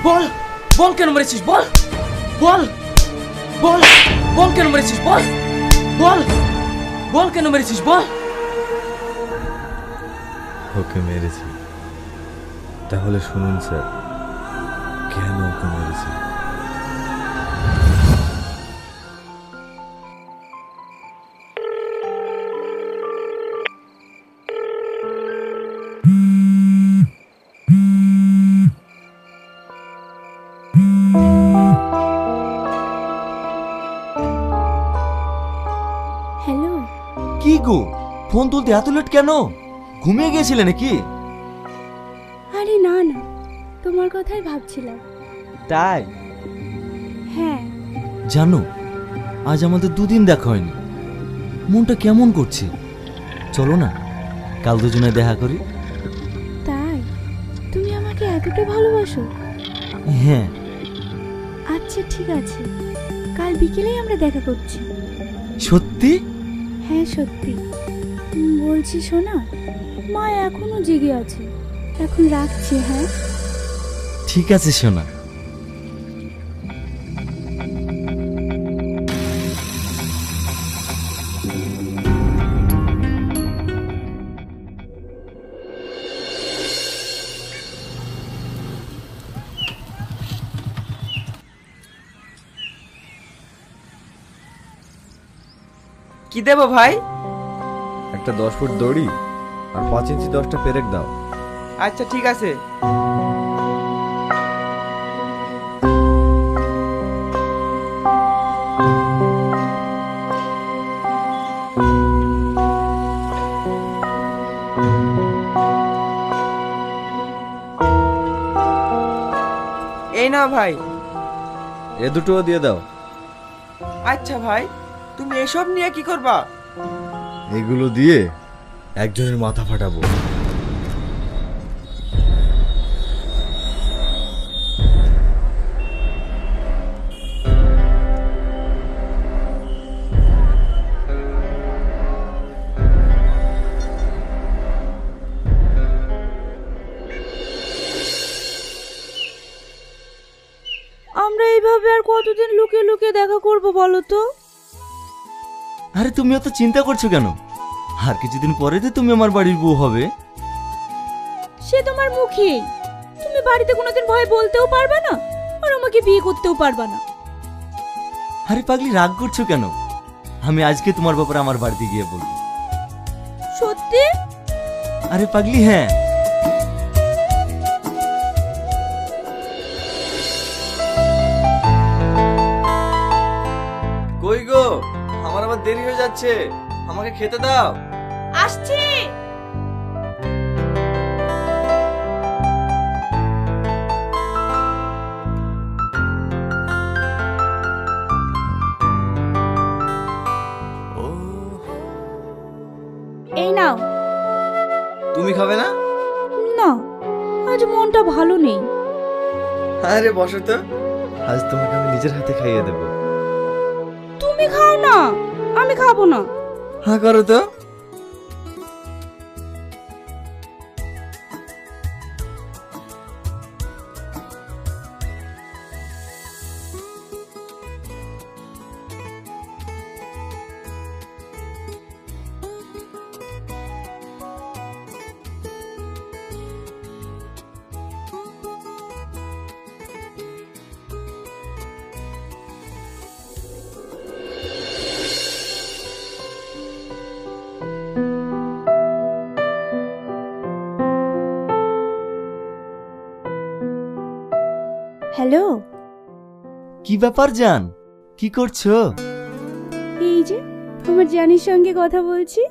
বল বল কেন মেরেছিস? বল বল বল বল কেন মেরেছিস? বল বল বল কেন মেরেছিস? বল। ওকে মেরেছি, তাহলে শুনুন স্যার, কেন ওকে মেরেছি। হ্যালো। কি গো, ফোন তুলতে এত লেট কেন? ঘুমিয়ে গিয়েছিলে নাকি? আরে না না, তোমার কথাই ভাবছিলাম। তাই? হ্যাঁ। জানো, আজ আমাদের দুদিন দেখা হয়নি, মনটা কেমন করছে। চলো না কাল দুজনে দেখা করি। তাই? তুমি আমাকে এতটা ভালোবাসো? হ্যাঁ। আচ্ছা ঠিক আছে, কাল বিকেলেই আমরা দেখা করছি। সত্যি? হ্যাঁ সত্যি। বলছি শোনা, মা এখনো জেগে আছে, এখন রাখছি। হ্যাঁ ঠিক আছে সোনা। কি দেবো ভাই? একটা 10 ফুট দড়ি আর 5 ইঞ্চি 10টা পেরেক দাও। আচ্ছা ঠিক আছে। এই না ভাই। এ দুটোও দিয়ে দাও। আচ্ছা ভাই, তুমি এসব নিয়ে কি করবা? এগুলো দিয়ে একজনের মাথা ফাটাবো। আমরা এইভাবে আর কতদিন লুকিয়ে লুকিয়ে দেখা করব বলো তো? আরে তুমি অত চিন্তা করছো কেন? আর কিছুদিন পরে তো তুমি আমার বাড়ির বউ হবে। সে তোমার মুখে, তুমি বাড়িতে কোনোদিন ভয় বলতেও পারবে না আর আমাকে বিয়ে করতেও পারবে না। আরে পাগলি, রাগ করছো কেন? আমি আজকে তোমার ব্যাপারে আমার বাড়িতে গিয়ে বলবো। সত্যি? আরে পাগলি হ্যাঁ। কই গো, আমার আবার দেরি হয়ে যাচ্ছে, আমাকে খেতে দাও। আসছি। এই নাও। তুমি খাবে না? না, আজ মনটা ভালো নেই। আরে বসো তো, আজ তোমাকে আমি নিজের হাতে খাইয়ে দেবো। তুমি খাও না, আমি খাবো না। হ্যাঁ করো তো। হ্যালো। কি ব্যাপার জান, কি করছো? এই যে আমার জানির সঙ্গে কথা বলছি।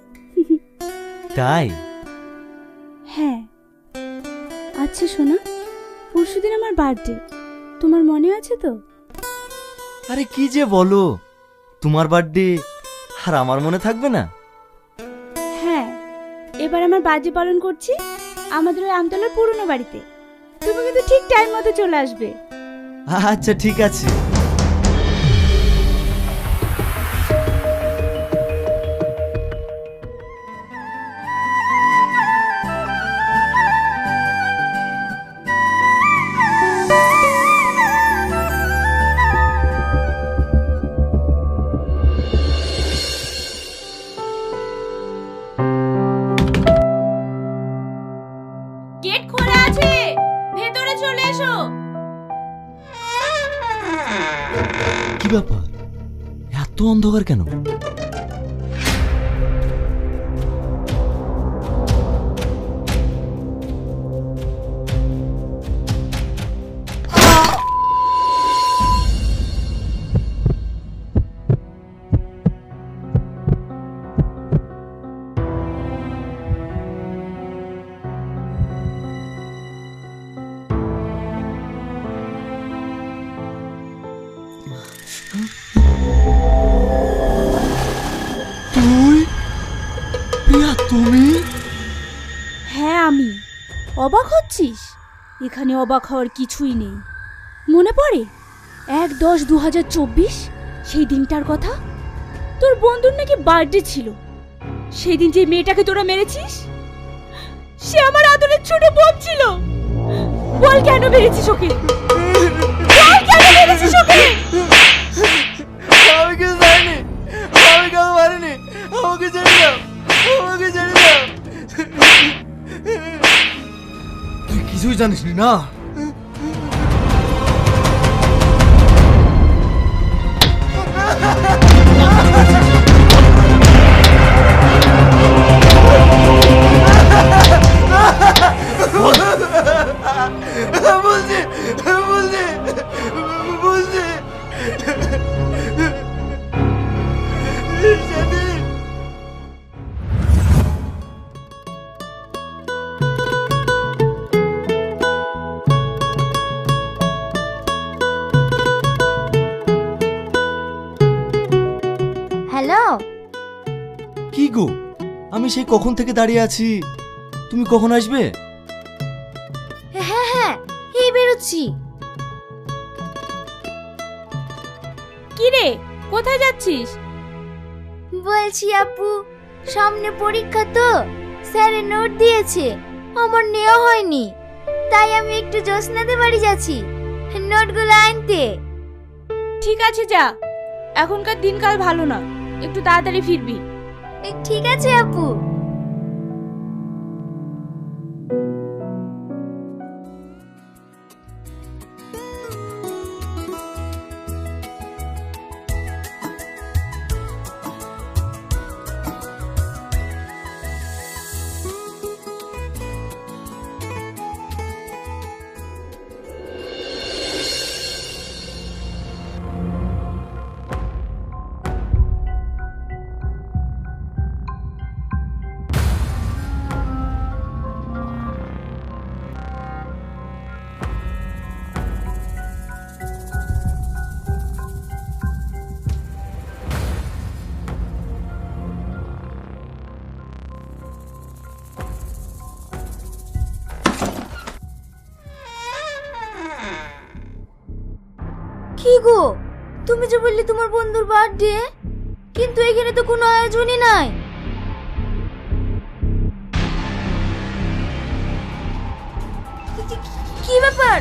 তাই? হ্যাঁ। আচ্ছা শোনা, পরশুদিন আমার বার্থডে, তোমার মনে আছে তো? আরে কি যে বলো, তোমার বার্থডে আর আমার মনে থাকবে না? হ্যাঁ, এবার আমার বার্থডে পালন করছি আমাদের ওই আমতলার পুরনো বাড়িতে। তুমি কিন্তু ঠিক টাইম মতো চলে আসবে। আচ্ছা ঠিক আছে। এত অন্ধকার কেন? তুমি? হ্যাঁ আমি। অবাক হচ্ছিস? এখানে অবাক হওয়ার কিছুই নেই। মনে পড়ে 1/10/2024 সেই দিনটার কথা? তোর বন্ধুর নাকি বার্থডে ছিল। সেই দিন যে মেয়েটাকে তোরা মেরেছিস, সে আমার আদরের ছোট বোন ছিল। বল কেন মেরেছিস ওকে? বল কেন মেরেছিস ওকে? আমি কিছু জানি, আমি কেউ মারিনি। আমাকে ছেড়ে দাও, আমাকে ছেড়ে দাও। তুই কিছুই জানিস না। বলছি বলছি বলছি হ্যালো, কি গো, আমি সেই কখন থেকে দাঁড়িয়ে আছি, তুমি কখন আসবে? হ্যাঁ হ্যাঁ এই বেরোচ্ছি। কি রে, কোথায় যাচ্ছিস? বলছি আপু, সামনে পরীক্ষা তো, স্যারে নোট দিয়েছে, আমার নেওয়া হয়নি, তাই আমি একটু জ্যোৎস্নাদের বাড়ি যাচ্ছি নোটগুলো আনতে। ঠিক আছে যা, এখনকার দিনকাল ভালো না, একটু তাড়াতাড়ি ফিরবি। ঠিক আছে আপু। কি গো, তুমি যে বললে তোমার বন্ধুর বার্থডে, কিন্তু এখানে তো কোনো আয়োজনই নাই। কি ব্যাপার,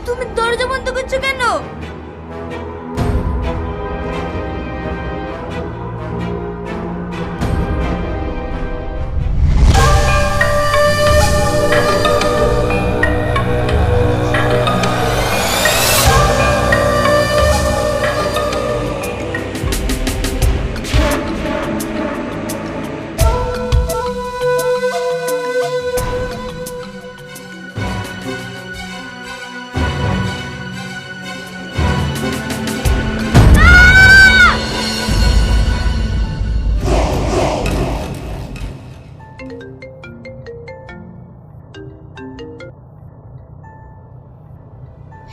তুমি দরজা বন্ধ করছো কেন?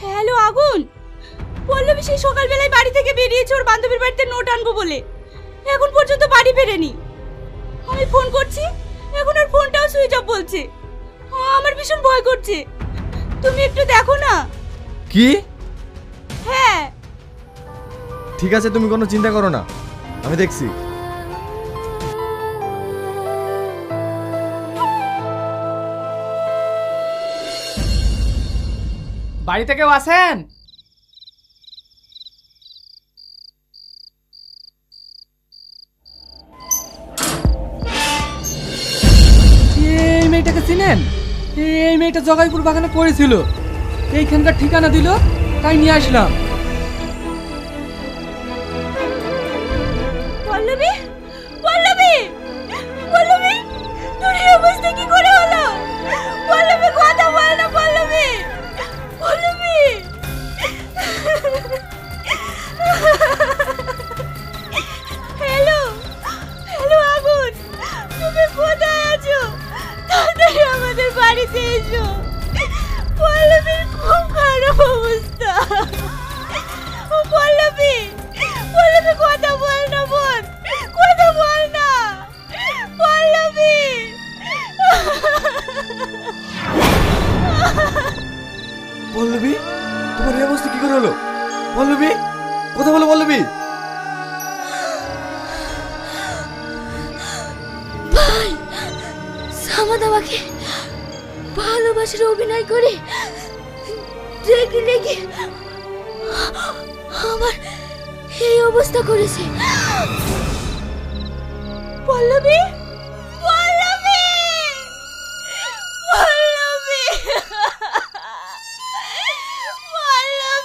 হ্যালো আগুন, পল্লবী সেই সকালবেলায় বাড়ি থেকে বেরিয়েছে ওর বান্ধবীর বাড়িতে নোট আনবো বলে, এখন পর্যন্ত বাড়ি ফেরেনি। আমি ফোন করছি, এখন ওর ফোনটাও সুইচ অফ বলছে। আমার ভীষণ ভয় করছে, তুমি একটু দেখো না। কি? হ্যাঁ ঠিক আছে, তুমি কোনো চিন্তা করো না, আমি দেখছি। বাড়িতে কেউ আছেন? এই মেয়েটাকে চিনেন? এই মেয়েটা জগাইপুর বাগানে পড়েছিল, এইখানকার ঠিকানা দিল, তাই নিয়ে আসলাম। পল্লবী, পল্লবী, পল্লবী, তোর এই অবস্থা কি করে হলো? পল্লবী, কথা বল না পল্লবী, পল্লবী। হ্যালো, হ্যালো আগুন, তুমি কোথায় আছো? তাড়াতাড়ি আমাদের বাড়িতে এসো। পল্লবীর খুব খারাপ অবস্থা। ও পল্লবী, পল্লবী, কথা বল না বোন, কথা বল না পল্লবী। পল্লবী, তোমার এই অবস্থা কি করে হলো? পল্লবী, কথা বলো পল্লবী। ভাই, সামাদ আমাকে ভালোবাসার অভিনয় করে রেগে রেগে আমার এই অবস্থা করেছে। পল্লবী, পল্লবী, পল্লবী, পল্লবী।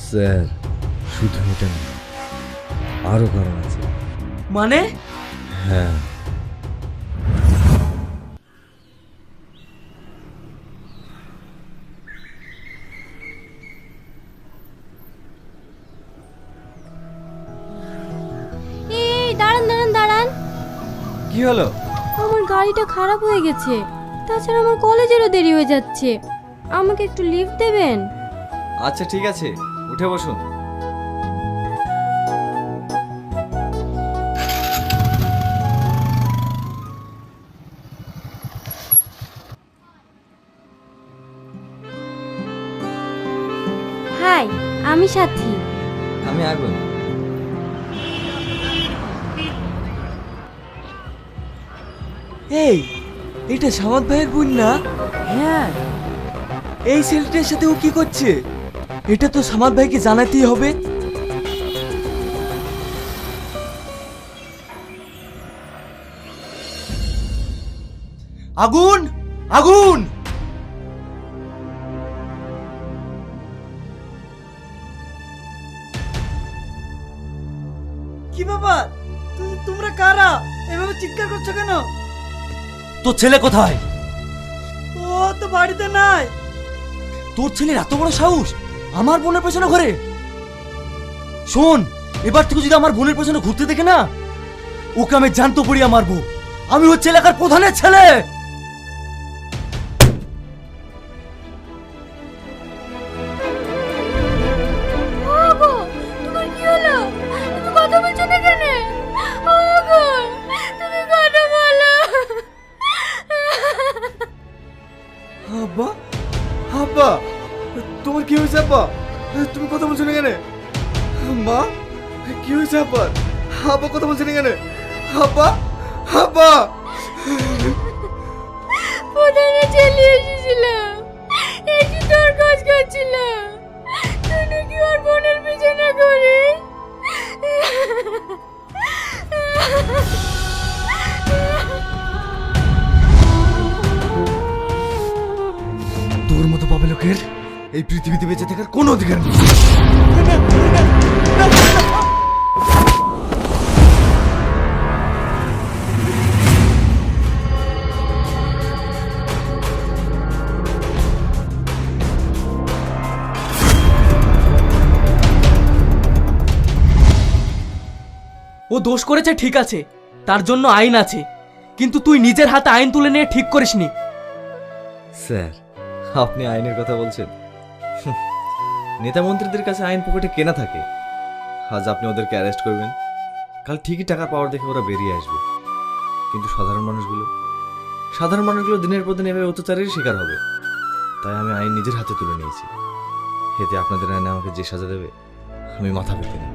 স্যার, শুধু এটা না, আরো কারণ আছে। মানে? হ্যাঁ, এই দাঁড়ান দাঁড়ান দাঁড়ান, কি হলো? আমার গাড়িটা খারাপ হয়ে গেছে, তাছাড়া আমার কলেজেরও দেরি হয়ে যাচ্ছে, আমাকে একটু লিফট দেবেন? আচ্ছা ঠিক আছে, উঠে বসুন। হাই, আমি সাথী। আমি আগুন। এই, এটা সামাদ ভাইয়ের বোন না? হ্যাঁ। এই ছেলেটার সাথে ও কি করছে? এটা তো সামাদ ভাইকে জানাতেই হবে। আগুন, আগুন! কি ব্যাপার? তোমরা কারা? এভাবে চিৎকার করছো কেন? তোর ছেলে কোথায়? ও তো বাড়িতে নাই। তোর ছেলের এত বড় সাহস আমার বোনের পেছনে ঘোরে? শোন, এবার থেকে যদি আমার বোনের পেছনে ঘুরতে দেখে না, ওকে আমি জ্যান্ত পড়িয়া মারবো। আমি হচ্ছে এলাকার প্রধানের ছেলে। ওগো, তোমার কি হলো? তুমি কথা বলছো না কেন? ওগো, তুমি কথা বলো। আব্বা, আব্বা, তোমার কি হয়েছে আব্বা? তুমি কথা বলছো না কেন? মা, কি হয়েছে আব্বা? আব্বা কথা বলছো না কেন? আব্বা, আব্বা। প্রধানের ছেলে এসেছিল, একটু তোর কাজ করছিল, তুই কি ওর বোনের পিছনে করে? তোর মতো পাবে লোকের এই পৃথিবীতে বেঁচে থাকার কোনো অধিকার নেই। ও দোষ করেছে ঠিক আছে, তার জন্য আইন আছে, কিন্তু তুই নিজের হাতে আইন তুলে নিয়ে ঠিক করিসনি। স্যার, আপনি আইনের কথা বলছেন? নেতা মন্ত্রীদের কাছে আইন পকেটে কেনা থাকে। আজ আপনি ওদেরকে অ্যারেস্ট করবেন, কাল ঠিকই টাকা পাওয়ার দেখে ওরা বেরিয়ে আসবে, কিন্তু সাধারণ মানুষগুলো দিনের পর দিন এভাবে অত্যাচারের শিকার হবে। তাই আমি আইন নিজের হাতে তুলে নিয়েছি। এতে আপনাদের আইনে আমাকে যে সাজা দেবে আমি মাথা পেতে না।